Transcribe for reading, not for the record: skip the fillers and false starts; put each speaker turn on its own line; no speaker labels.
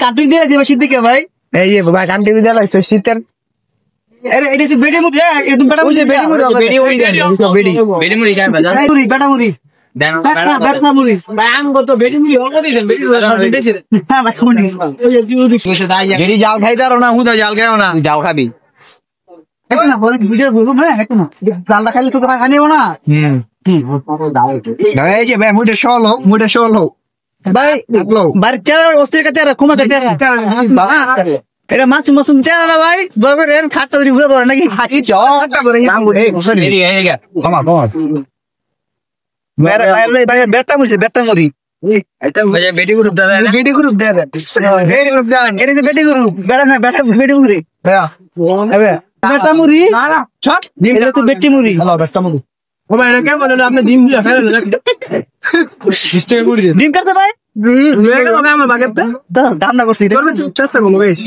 Cartoon দিয়ে যাবে শীতদিকে ভাই।
এই যে ভাই কান্ট্রি বিদ্যালয় লাগছে শীতের।
আরে এটা হচ্ছে বেডি মুড়ি, একদম বেটা মুড়ি,
বেডি মুড়ি, বেডি মুড়ি দেন, বেডি
বেডি মুড়ি খায় বাজার
মুড়ি, বেটা মুড়ি,
দেন
বেটা মুড়ি।
ভাই আঙ্গ তো বেডি মুড়ি অল্প দিবেন বেডি মুড়ি সব দিতেছে
হ্যাঁ বেটা মুড়ি।
যেটি জাল খাইতে পারো না হুদা জাল খাও না।
যাও খাবি
একটু না বলে ভিডিও বলবো না, একটু না জালটা খাইলে তো টাকা নেবো না।
এই যে ভাই মুইটা শল হোক, মুইটা শল হোক
ভাই
লাগলো।
বাড়ির চেহারা অস্থির কাছে কুমাতে চেহারা এটা মাছ মাসুম চেহারা ভাই। দয়া করে খাটটা ধরে ঘুরে পড়ে নাকি
কি চটা করে এই বসে
রেডি হয়ে গেল
কমা কমা
বেটা মুড়ি, বেটা মুড়ি।
এটা
ভাই বেডি গ্রুপ দাদা
বেডি গ্রুপ দেন, বেডি গ্রুপ দেন।
এটা যে বেটি গরু, বেটা না বেটা বেটি মুড়ি,
হ্যাঁ
বেটা মুড়ি।
না না ছট
এটা তো বেটি মুড়ি।
হ্যালো বেস্ট মুড়ি।
ও ভাই এটা কেমন হলো আপনি ডিম দিয়ে ফেলেন মিস্টেক করে দিন
ডিম কাটতে ভাই
লয়ে গেল আমার বাগেতে
দাম না করছি
চেষ্টা করবো বেশ